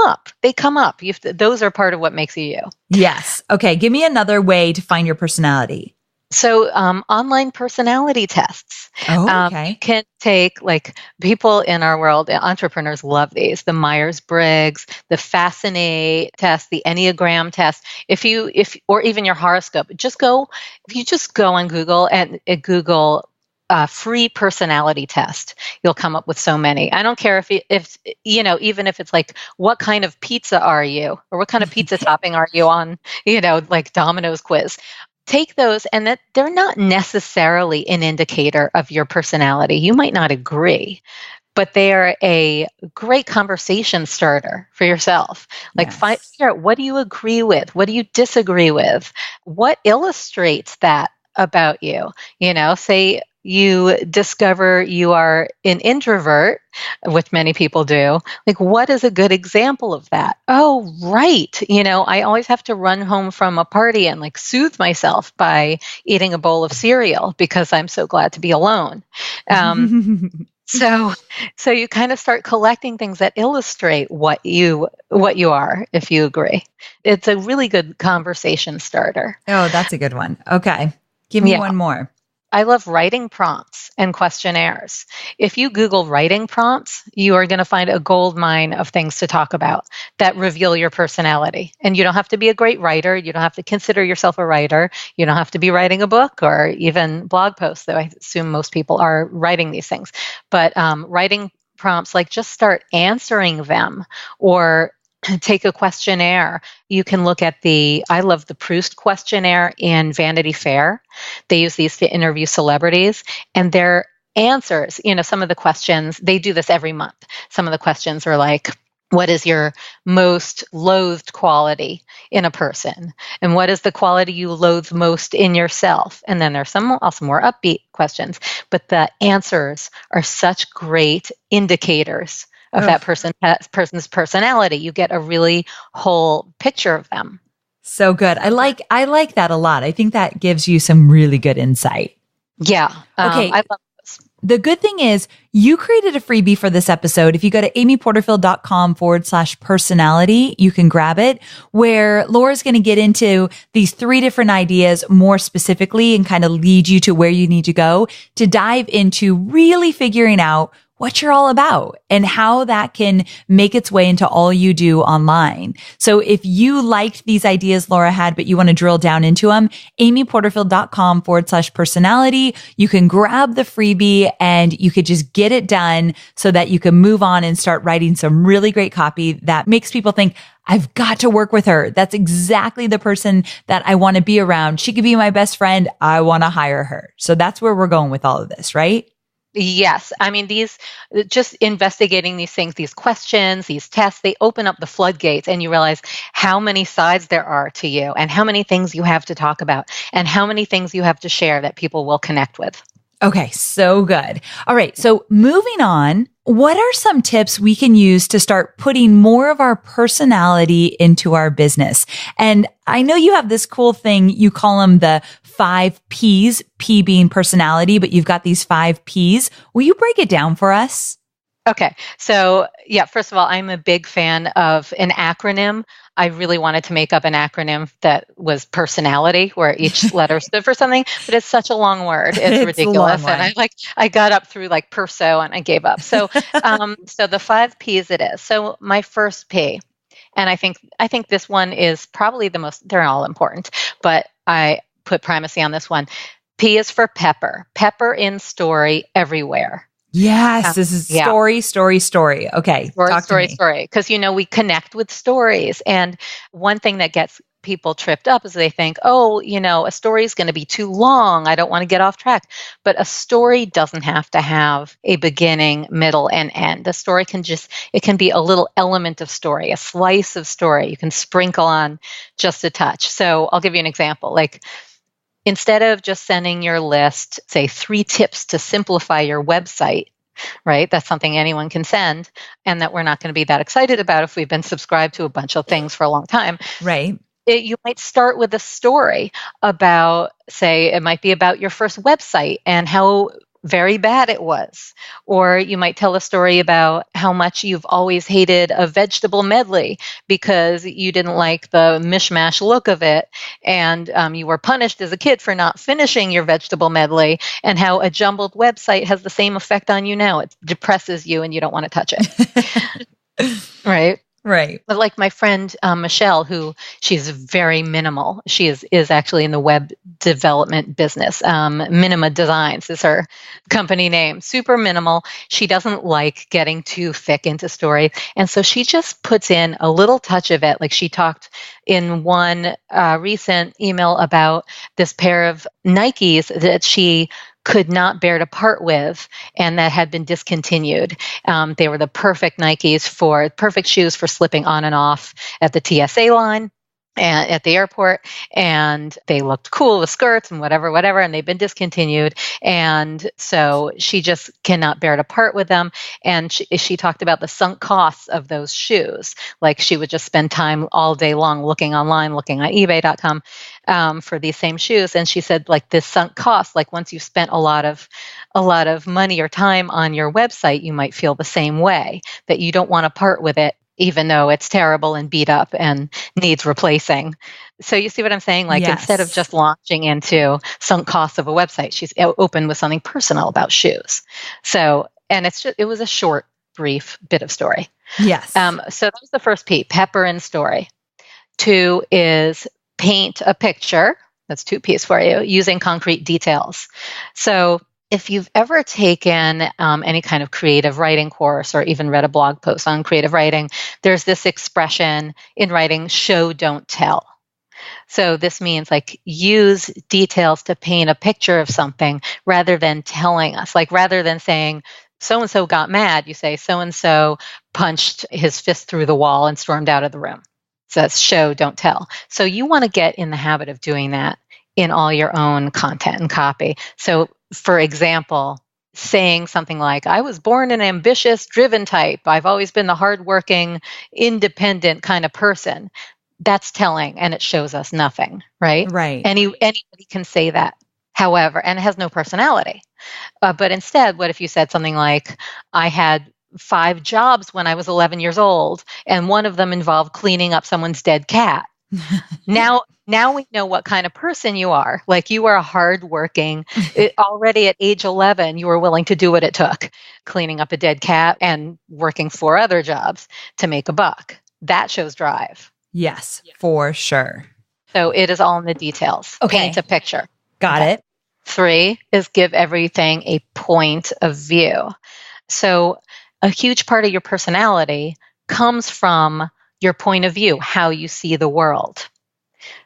up. Those are part of what makes you you. Yes. Okay. Give me another way to find your personality. So online personality tests can take, like, people in our world, entrepreneurs love these, the Myers-Briggs, the Fascinate test, the Enneagram test. Or even your horoscope, if you just go on Google and Google free personality test. You'll come up with so many. I don't care if even if it's like, what kind of pizza are you? Or what kind of pizza topping are you on, like Domino's quiz. Take those, and that they're not necessarily an indicator of your personality. You might not agree, but they are a great conversation starter for yourself. Like, figure out, what do you agree with? What do you disagree with? What illustrates that about you? Say you discover you are an introvert, which many people do. Like, what is a good example of that? Oh, right. I always have to run home from a party and like soothe myself by eating a bowl of cereal because I'm so glad to be alone. So you kind of start collecting things that illustrate what you are, if you agree. It's a really good conversation starter. Oh, that's a good one. Okay. Give me one more. I love writing prompts and questionnaires. If you Google writing prompts, you are going to find a gold mine of things to talk about that reveal your personality. And you don't have to be a great writer. You don't have to consider yourself a writer. You don't have to be writing a book or even blog posts, though I assume most people are writing these things. But writing prompts, like, just start answering them, or take a questionnaire. You can look at I love the Proust questionnaire in Vanity Fair. They use these to interview celebrities, and their answers, some of the questions, they do this every month. Some of the questions are like, what is your most loathed quality in a person? And what is the quality you loathe most in yourself? And then there's some also more upbeat questions, but the answers are such great indicators of that person's personality. You get a really whole picture of them. So good. I like that a lot. I think that gives you some really good insight. Yeah. Okay. I love this. The good thing is you created a freebie for this episode. If you go to amyporterfield.com/personality, you can grab it, where Laura's going to get into these 3 different ideas more specifically and kind of lead you to where you need to go to dive into really figuring out what you're all about and how that can make its way into all you do online. So if you liked these ideas Laura had, but you want to drill down into them, amyporterfield.com/personality, you can grab the freebie and you could just get it done so that you can move on and start writing some really great copy that makes people think, I've got to work with her. That's exactly the person that I want to be around. She could be my best friend. I want to hire her. So that's where we're going with all of this, right? Yes. I mean, just investigating these things, these questions, these tests, they open up the floodgates, and you realize how many sides there are to you and how many things you have to talk about and how many things you have to share that people will connect with. Okay. So good. All right. So moving on, what are some tips we can use to start putting more of our personality into our business? And I know you have this cool thing, you call them the 5 Ps, P being personality, but you've got these 5 Ps. Will you break it down for us? Okay. So yeah, first of all, I'm a big fan of an acronym. I really wanted to make up an acronym that was personality, where each letter stood for something, but it's such a long word. It's ridiculous. And I got up through like perso and I gave up. So, so the 5 Ps it is. So my first P, and I think this one is probably the most, they're all important, but I put primacy on this one. P is for pepper. Pepper in story everywhere. Yes, this is story. Okay. Story. Because, we connect with stories. And one thing that gets people tripped up is they think, a story is going to be too long. I don't want to get off track. But a story doesn't have to have a beginning, middle, and end. A story it can be a little element of story, a slice of story. You can sprinkle on just a touch. So I'll give you an example. Like, instead of just sending your list, say 3 tips to simplify your website, right? That's something anyone can send, and that we're not going to be that excited about if we've been subscribed to a bunch of things for a long time. Right. You might start with a story about, say, it might be about your first website and how very bad it was. Or you might tell a story about how much you've always hated a vegetable medley because you didn't like the mishmash look of it, and you were punished as a kid for not finishing your vegetable medley, and how a jumbled website has the same effect on you now. It depresses you and you don't want to touch it. Right? Right. But like my friend Michelle, who she's very minimal. She is actually in the web development business. Minima Designs is her company name. Super minimal. She doesn't like getting too thick into story, and so she just puts in a little touch of it. Like she talked in one recent email about this pair of Nikes that she could not bear to part with and that had been discontinued. They were the perfect perfect shoes for slipping on and off at the TSA line and at the airport, and they looked cool with skirts and whatever, and they've been discontinued. And so she just cannot bear to part with them. And she talked about the sunk costs of those shoes. Like she would just spend time all day long looking online, looking on eBay.com for these same shoes. And she said, like this sunk cost, like once you've spent a lot of money or time on your website, you might feel the same way, that you don't want to part with it, even though it's terrible and beat up and needs replacing. So you see what I'm saying? Like instead of just launching into sunk costs of a website, she's open with something personal about shoes. So, and it was a short, brief bit of story. Yes. So that was the first P, pepper in story. 2 is paint a picture. That's 2 P's for you, using concrete details. So if you've ever taken any kind of creative writing course or even read a blog post on creative writing, there's this expression in writing, show, don't tell. So this means like use details to paint a picture of something rather than telling us. Like rather than saying, so-and-so got mad, you say, so-and-so punched his fist through the wall and stormed out of the room. So that's show, don't tell. So you want to get in the habit of doing that in all your own content and copy. So for example, saying something like, I was born an ambitious, driven type. I've always been the hardworking, independent kind of person. That's telling, and it shows us nothing, right? Right. Anybody can say that. However, and it has no personality. But instead, what if you said something like, I had 5 jobs when I was 11 years old, and one of them involved cleaning up someone's dead cat. Now we know what kind of person you are. Like you are a hardworking, already at age 11, you were willing to do what it took, cleaning up a dead cat and working 4 other jobs to make a buck. That shows drive. Yes, for sure. So it is all in the details. Okay. Paint a picture. Got it. 3 is give everything a point of view. So a huge part of your personality comes from your point of view, how you see the world.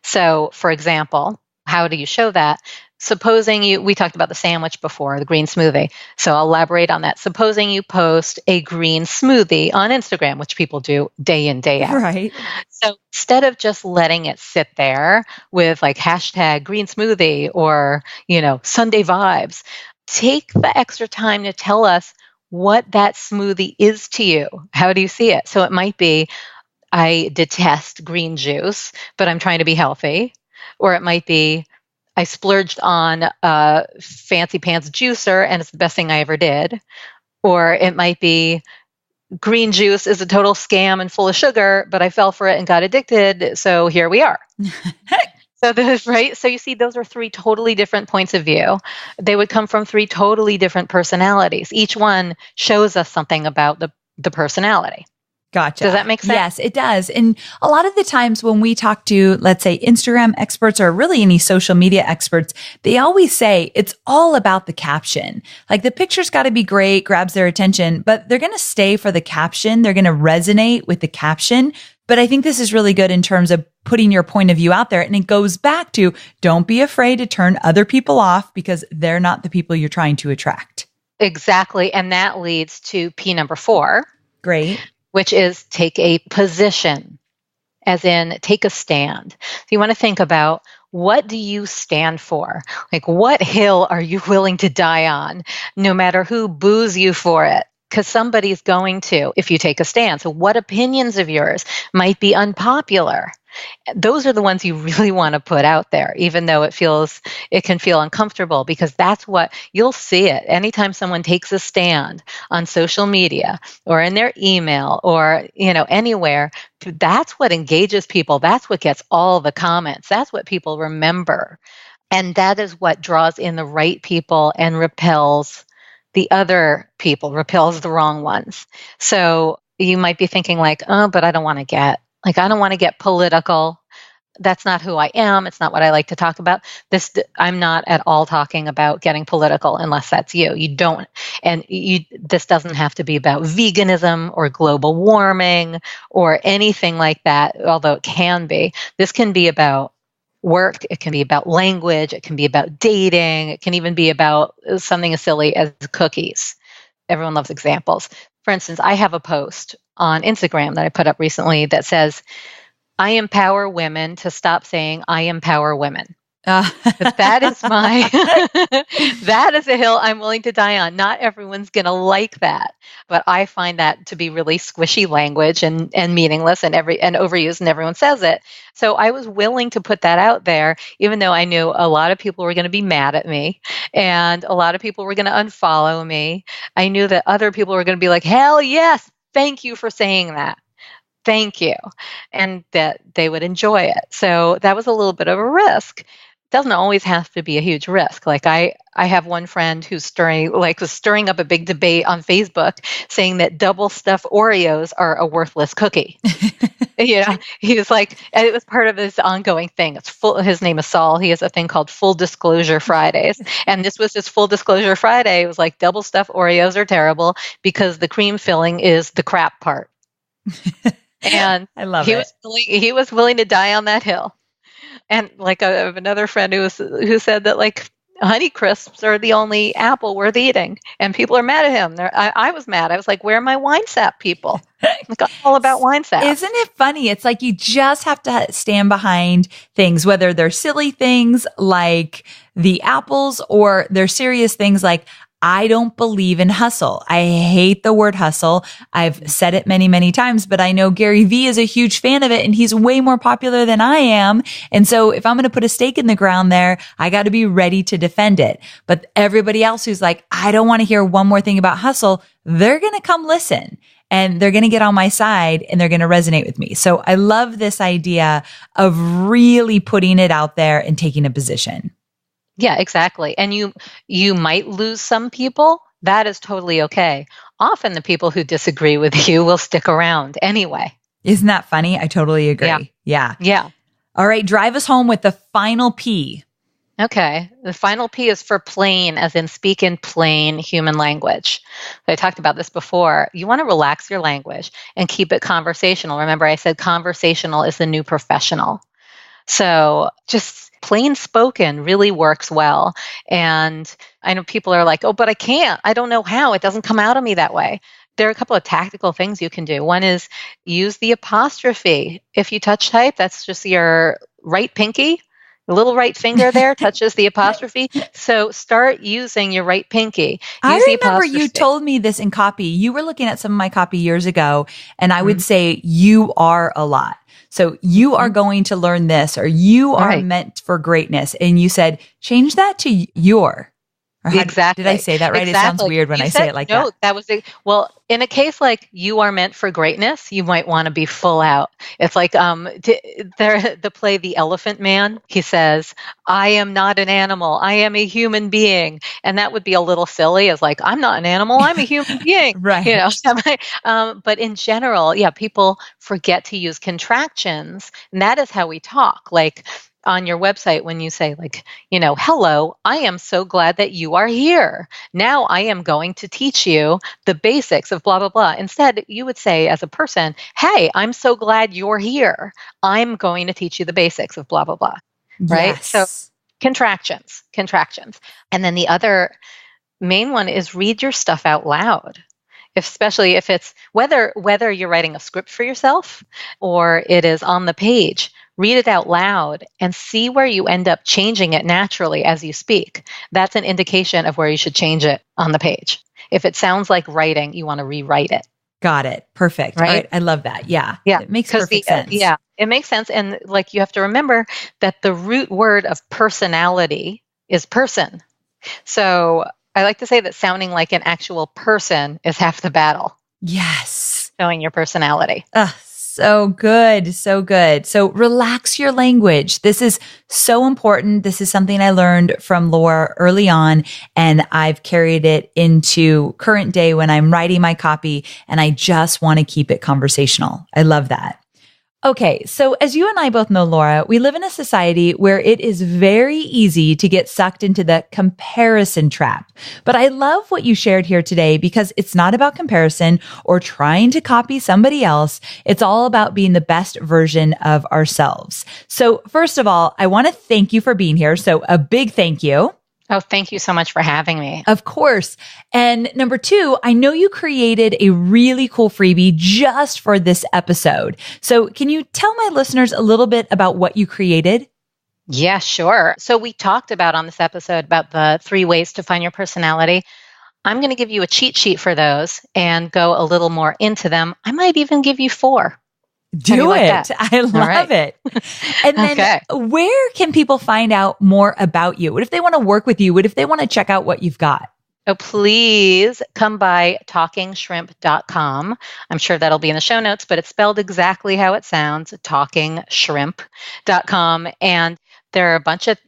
So, for example, how do you show that? Supposing we talked about the sandwich before, the green smoothie. So I'll elaborate on that. Supposing you post a green smoothie on Instagram, which people do day in, day out. Right. So instead of just letting it sit there with like hashtag green smoothie or, Sunday vibes, take the extra time to tell us what that smoothie is to you. How do you see it? So it might be, I detest green juice, but I'm trying to be healthy. Or it might be, I splurged on a fancy pants juicer and it's the best thing I ever did. Or it might be, green juice is a total scam and full of sugar, but I fell for it and got addicted. So here we are. Right. So you see, those are 3 totally different points of view. They would come from 3 totally different personalities. Each one shows us something about the personality. Gotcha. Does that make sense? Yes, it does. And a lot of the times when we talk to, let's say, Instagram experts or really any social media experts, they always say it's all about the caption. Like the picture's got to be great, grabs their attention, but they're going to stay for the caption. They're going to resonate with the caption. But I think this is really good in terms of putting your point of view out there. And it goes back to, don't be afraid to turn other people off because they're not the people you're trying to attract. Exactly. And that leads to P number 4. Great. Which is take a position, as in take a stand. So you want to think about, what do you stand for? Like, what hill are you willing to die on, no matter who boos you for it? Because somebody's going to, if you take a stand. So what opinions of yours might be unpopular? Those are the ones you really want to put out there, even though it can feel uncomfortable, because that's what you'll see it. Anytime someone takes a stand on social media or in their email or, anywhere, that's what engages people. That's what gets all the comments. That's what people remember. And that is what draws in the right people and repels the other people, repels the wrong ones. So you might be thinking like, oh, but I don't want to get political. That's not who I am. It's not what I like to talk about. I'm not at all talking about getting political unless that's you. You don't, and this doesn't have to be about veganism or global warming or anything like that, although it can be. This can be about work. It can be about language. It can be about dating. It can even be about something as silly as cookies. Everyone loves examples. For instance, I have a post on Instagram that I put up recently that says, I empower women to stop saying I empower women. That is that is a hill I'm willing to die on. Not everyone's going to like that, but I find that to be really squishy language and meaningless and overused, and everyone says it. So I was willing to put that out there, even though I knew a lot of people were going to be mad at me and a lot of people were going to unfollow me. I knew that other people were going to be like, hell yes, thank you for saying that. Thank you. And that they would enjoy it. So that was a little bit of a risk. It doesn't always have to be a huge risk. Like I have one friend who's was stirring up a big debate on Facebook saying that double stuffed Oreos are a worthless cookie. He was like, and it was part of his ongoing thing. His name is Saul. He has a thing called Full Disclosure Fridays. And this was his Full Disclosure Friday. It was like double stuffed Oreos are terrible because the cream filling is the crap part. And I love it. He was willing to die on that hill. And like I have another friend who said that like Honey Crisps are the only apple worth eating, and people are mad at him. I was mad. I was like, "Where are my wine sap people?" Like, I'm all about wine sap. Isn't it funny? It's like you just have to stand behind things, whether they're silly things like the apples or they're serious things like, I don't believe in hustle. I hate the word hustle. I've said it many, many times, but I know Gary Vee is a huge fan of it and he's way more popular than I am. And so if I'm going to put a stake in the ground there, I got to be ready to defend it. But everybody else who's like, I don't want to hear one more thing about hustle, they're going to come listen and they're going to get on my side and they're going to resonate with me. So I love this idea of really putting it out there and taking a position. Yeah, exactly. And you might lose some people. That is totally okay. Often the people who disagree with you will stick around anyway. Isn't that funny? I totally agree. Yeah. All right. Drive us home with the final P. Okay. The final P is for plain, as in speak in plain human language. I talked about this before. You want to relax your language and keep it conversational. Remember, I said conversational is the new professional. So just plain spoken really works well. And I know people are like, oh, but I can't. I don't know how. It doesn't come out of me that way. There are a couple of tactical things you can do. One is use the apostrophe. If you touch type, that's just your right pinky. The little right finger there touches the apostrophe. So start using your right pinky. I remember you told me this in copy. You were looking at some of my copy years ago, and I would say you are a lot. So you are going to learn this, or you are meant for greatness. And you said, change that to your. Exactly. Did I say that right? Exactly. It sounds weird when I say it like that. No, that was well, in a case like you are meant for greatness, you might want to be full out. It's like the play The Elephant Man. He says, I am not an animal. I am a human being. And that would be a little silly as like, I'm not an animal. I'm a human being. Right. You know, but in general, people forget to use contractions. And that is how we talk. Like, on your website, when you say like, hello, I am so glad that you are here. Now I am going to teach you the basics of blah, blah, blah. Instead, you would say as a person, hey, I'm so glad you're here. I'm going to teach you the basics of blah, blah, blah. Right? Yes. So contractions. And then the other main one is read your stuff out loud. Especially if it's whether you're writing a script for yourself or it is on the page, read it out loud and see where you end up changing it naturally as you speak. That's an indication of where you should change it on the page. If it sounds like writing, you want to rewrite it. Got it. Perfect. Right? All right. I love that. Yeah. It makes perfect sense. It makes sense. And like you have to remember that the root word of personality is person. So I like to say that sounding like an actual person is half the battle. Yes. Showing your personality. So good. So good. So relax your language. This is so important. This is something I learned from Laura early on, and I've carried it into current day when I'm writing my copy, and I just want to keep it conversational. I love that. Okay, so as you and I both know, Laura, we live in a society where it is very easy to get sucked into the comparison trap. But I love what you shared here today because it's not about comparison or trying to copy somebody else. It's all about being the best version of ourselves. So first of all, I want to thank you for being here. So a big thank you. Oh, thank you so much for having me. Of course. And number two, I know you created a really cool freebie just for this episode. So can you tell my listeners a little bit about what you created? Yeah, sure. So we talked about on this episode about the 3 ways to find your personality. I'm going to give you a cheat sheet for those and go a little more into them. I might even give you 4. Do it. I love it. And then where can people find out more about you? What if they want to work with you? What if they want to check out what you've got? Oh, please come by talkingshrimp.com. I'm sure that'll be in the show notes, but it's spelled exactly how it sounds, talkingshrimp.com. And there are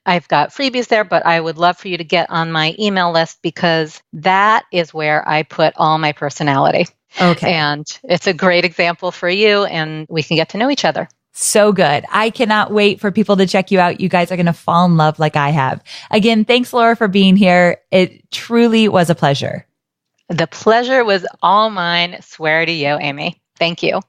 I've got freebies there, but I would love for you to get on my email list because that is where I put all my personality. Okay. And it's a great example for you, and we can get to know each other. So good. I cannot wait for people to check you out. You guys are going to fall in love like I have. Again, thanks, Laura, for being here. It truly was a pleasure. The pleasure was all mine. Swear to you, Amy. Thank you.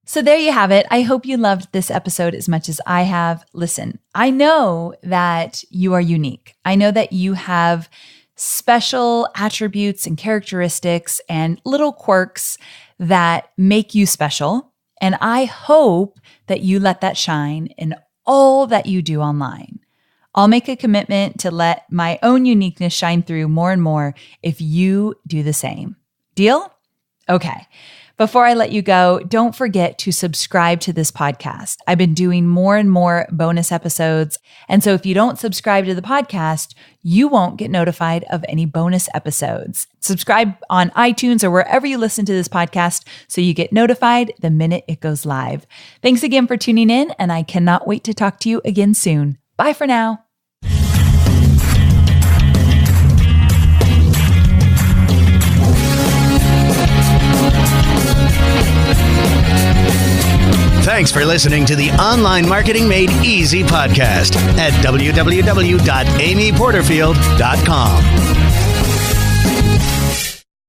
So there you have it. I hope you loved this episode as much as I have. Listen, I know that you are unique. I know that you have special attributes and characteristics and little quirks that make you special. And I hope that you let that shine in all that you do online. I'll make a commitment to let my own uniqueness shine through more and more if you do the same. Deal? Okay. Before I let you go, don't forget to subscribe to this podcast. I've been doing more and more bonus episodes. And so if you don't subscribe to the podcast, you won't get notified of any bonus episodes. Subscribe on iTunes or wherever you listen to this podcast so you get notified the minute it goes live. Thanks again for tuning in, and I cannot wait to talk to you again soon. Bye for now. Thanks for listening to the Online Marketing Made Easy podcast at www.amyporterfield.com.